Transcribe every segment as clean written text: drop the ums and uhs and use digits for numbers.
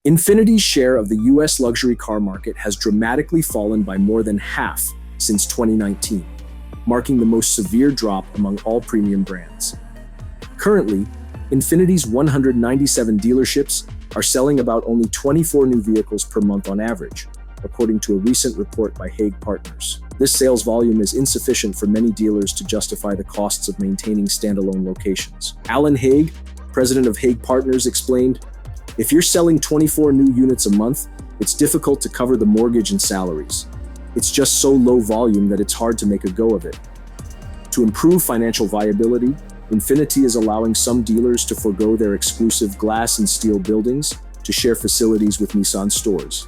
Infiniti's share of the US luxury car market has dramatically fallen by more than half since 2019, marking the most severe drop among all premium brands. Currently, Infiniti's 197 dealerships are selling about only 24 new vehicles per month on average, according to a recent report by Hague Partners. This sales volume is insufficient for many dealers to justify the costs of maintaining standalone locations. Alan Hague, president of Hague Partners, explained, "If you're selling 24 new units a month, it's difficult to cover the mortgage and salaries. It's just so low volume that it's hard to make a go of it." To improve financial viability, Infiniti is allowing some dealers to forego their exclusive glass and steel buildings to share facilities with Nissan stores.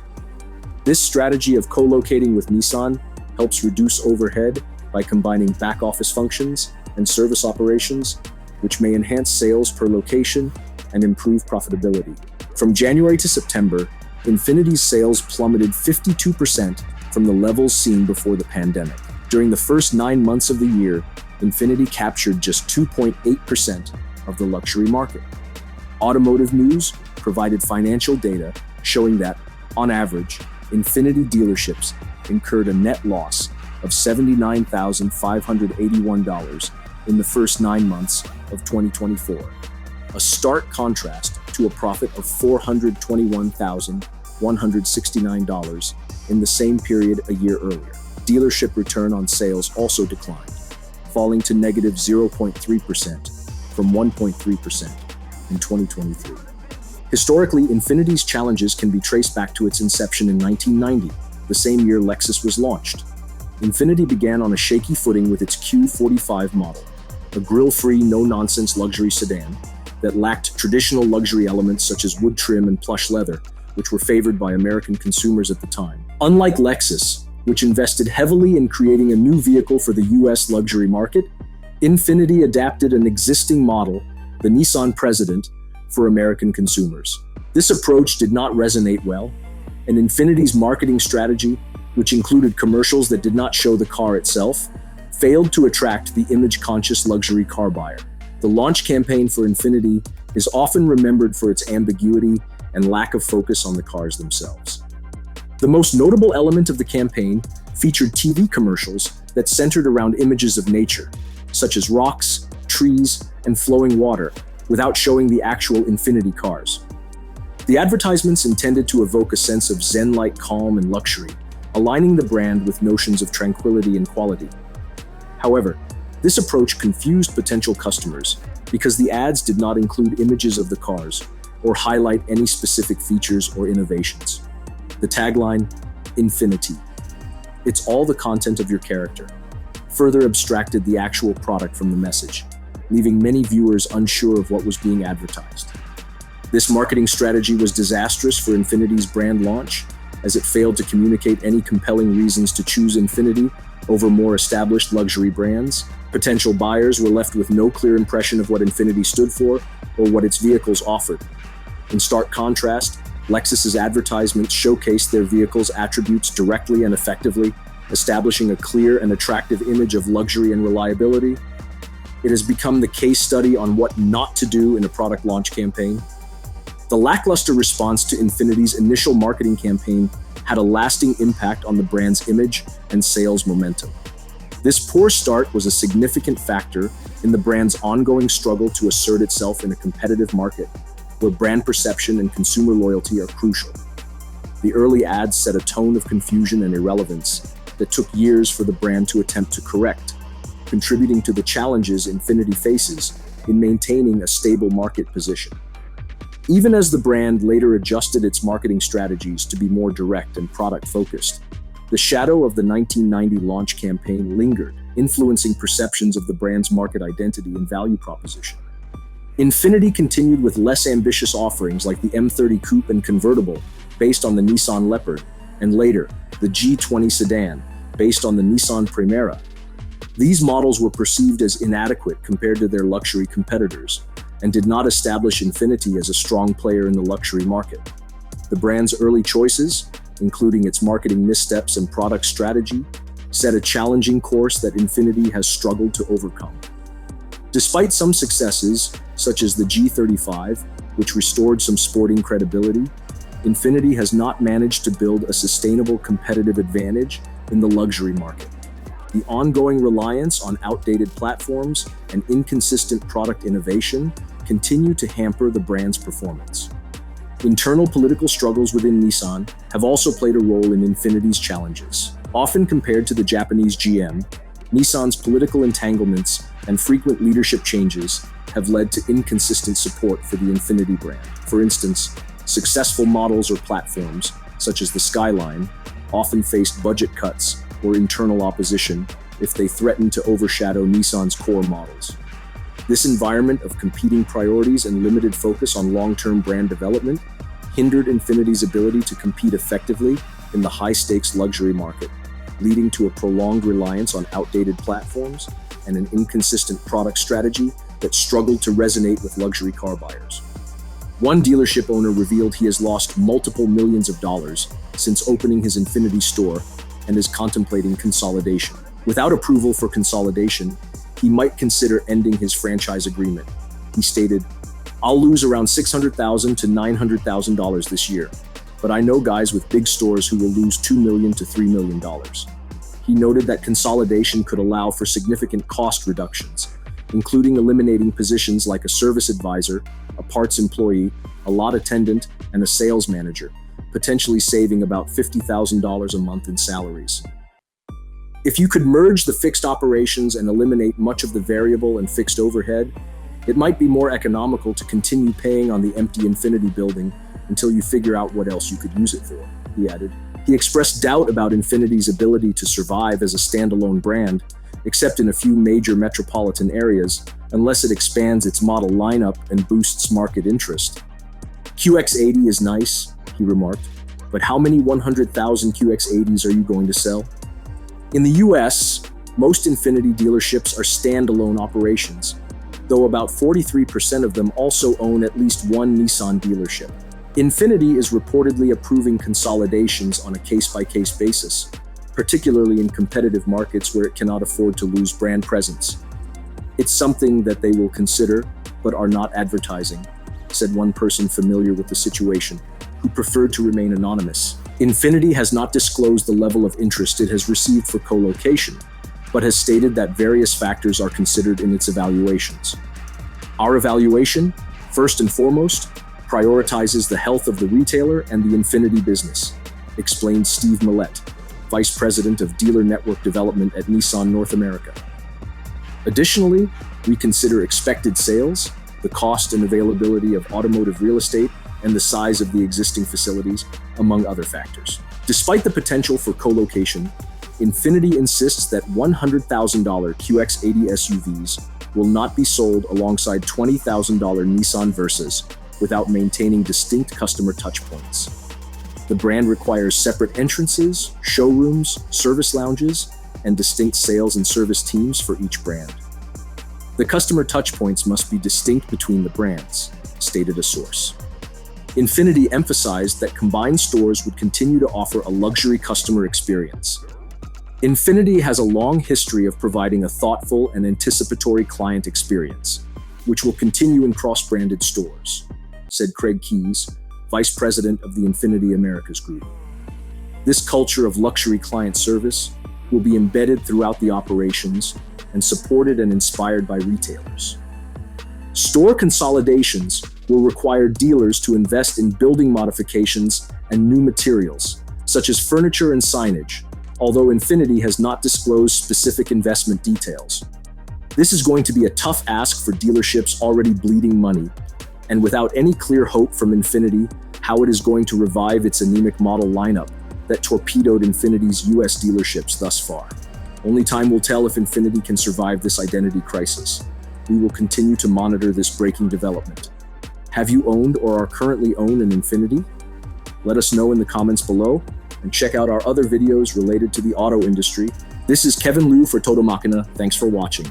This strategy of co-locating with Nissan helps reduce overhead by combining back-office functions and service operations, which may enhance sales per location and improve profitability. From January to September, Infiniti's sales plummeted 52% from the levels seen before the pandemic. During the first 9 months of the year, Infiniti captured just 2.8% of the luxury market. Automotive News provided financial data showing that, on average, Infiniti dealerships incurred a net loss of $79,581 in the first 9 months of 2024, a stark contrast to a profit of $421,169 in the same period a year earlier. Dealership return on sales also declined, falling to negative 0.3% from 1.3% in 2023. Historically, Infiniti's challenges can be traced back to its inception in 1990, the same year Lexus was launched. Infiniti began on a shaky footing with its Q45 model, a grille-free, no-nonsense luxury sedan that lacked traditional luxury elements such as wood trim and plush leather, which were favored by American consumers at the time. Unlike Lexus, which invested heavily in creating a new vehicle for the US luxury market, Infiniti adapted an existing model, the Nissan President, for American consumers. This approach did not resonate well, and Infiniti's marketing strategy, which included commercials that did not show the car itself, failed to attract the image-conscious luxury car buyer. The launch campaign for Infiniti is often remembered for its ambiguity and lack of focus on the cars themselves. The most notable element of the campaign featured TV commercials that centered around images of nature, such as rocks, trees, and flowing water, without showing the actual Infiniti cars. The advertisements intended to evoke a sense of zen-like calm and luxury, aligning the brand with notions of tranquility and quality. However, this approach confused potential customers because the ads did not include images of the cars or highlight any specific features or innovations. The tagline, "Infiniti. It's all the content of your character," further abstracted the actual product from the message, leaving many viewers unsure of what was being advertised. This marketing strategy was disastrous for Infiniti's brand launch, as it failed to communicate any compelling reasons to choose Infiniti over more established luxury brands. Potential buyers were left with no clear impression of what Infiniti stood for or what its vehicles offered. In stark contrast, Lexus's advertisements showcased their vehicles' attributes directly and effectively, establishing a clear and attractive image of luxury and reliability. It has become the case study on what not to do in a product launch campaign. The lackluster response to Infiniti's initial marketing campaign had a lasting impact on the brand's image and sales momentum. This poor start was a significant factor in the brand's ongoing struggle to assert itself in a competitive market, where brand perception and consumer loyalty are crucial. The early ads set a tone of confusion and irrelevance that took years for the brand to attempt to correct, contributing to the challenges Infiniti faces in maintaining a stable market position. Even as the brand later adjusted its marketing strategies to be more direct and product-focused, the shadow of the 1990 launch campaign lingered, influencing perceptions of the brand's market identity and value proposition. Infiniti continued with less ambitious offerings like the M30 Coupe and convertible, based on the Nissan Leopard, and later, the G20 sedan, based on the Nissan Primera. These models were perceived as inadequate compared to their luxury competitors, and did not establish Infiniti as a strong player in the luxury market. The brand's early choices, including its marketing missteps and product strategy, set a challenging course that Infiniti has struggled to overcome. Despite some successes, such as the G35, which restored some sporting credibility, Infiniti has not managed to build a sustainable competitive advantage in the luxury market. The ongoing reliance on outdated platforms and inconsistent product innovation continue to hamper the brand's performance. Internal political struggles within Nissan have also played a role in Infiniti's challenges. Often compared to the Japanese GM, Nissan's political entanglements and frequent leadership changes have led to inconsistent support for the Infiniti brand. For instance, successful models or platforms, such as the Skyline, often faced budget cuts or internal opposition if they threatened to overshadow Nissan's core models. This environment of competing priorities and limited focus on long-term brand development hindered Infiniti's ability to compete effectively in the high-stakes luxury market, leading to a prolonged reliance on outdated platforms and an inconsistent product strategy that struggled to resonate with luxury car buyers. One dealership owner revealed he has lost multiple millions of dollars since opening his Infiniti store and is contemplating consolidation. Without approval for consolidation, he might consider ending his franchise agreement. He stated, "I'll lose around $600,000 to $900,000 this year, but I know guys with big stores who will lose $2 million to $3 million." He noted that consolidation could allow for significant cost reductions, including eliminating positions like a service advisor, a parts employee, a lot attendant, and a sales manager, potentially saving about $50,000 a month in salaries. If you could merge the fixed operations and eliminate much of the variable and fixed overhead, it might be more economical to continue paying on the empty Infiniti building until you figure out what else you could use it for, he added. He expressed doubt about Infiniti's ability to survive as a standalone brand, except in a few major metropolitan areas, unless it expands its model lineup and boosts market interest. QX80 is nice, he remarked, but how many 100,000 QX80s are you going to sell? In the US, most Infiniti dealerships are standalone operations, though about 43% of them also own at least one Nissan dealership. Infiniti is reportedly approving consolidations on a case-by-case basis, particularly in competitive markets where it cannot afford to lose brand presence. "It's something that they will consider, but are not advertising," said one person familiar with the situation, who preferred to remain anonymous. Infiniti has not disclosed the level of interest it has received for co-location, but has stated that various factors are considered in its evaluations. "Our evaluation, first and foremost, prioritizes the health of the retailer and the Infiniti business," explained Steve Millett, Vice President of Dealer Network Development at Nissan North America. "Additionally, we consider expected sales, the cost and availability of automotive real estate, and the size of the existing facilities, among other factors." Despite the potential for co-location, Infiniti insists that $100,000 QX80 SUVs will not be sold alongside $20,000 Nissan Versas without maintaining distinct customer touchpoints. The brand requires separate entrances, showrooms, service lounges, and distinct sales and service teams for each brand. "The customer touchpoints must be distinct between the brands," stated a source. Infiniti emphasized that combined stores would continue to offer a luxury customer experience. Infiniti has a long history of providing a thoughtful and anticipatory client experience, which will continue in cross-branded stores, said Craig Keyes, Vice President of the Infiniti Americas Group. This culture of luxury client service will be embedded throughout the operations and supported and inspired by retailers. Store consolidations will require dealers to invest in building modifications and new materials, such as furniture and signage, although Infiniti has not disclosed specific investment details. This is going to be a tough ask for dealerships already bleeding money, and without any clear hope from Infiniti how it is going to revive its anemic model lineup that torpedoed Infiniti's US dealerships thus far. Only time will tell if Infiniti can survive this identity crisis. We will continue to monitor this breaking development. Have you owned or are currently owned an Infiniti? Let us know in the comments below, and check out our other videos related to the auto industry. This is Kevin Liu for Todo Machina. Thanks for watching.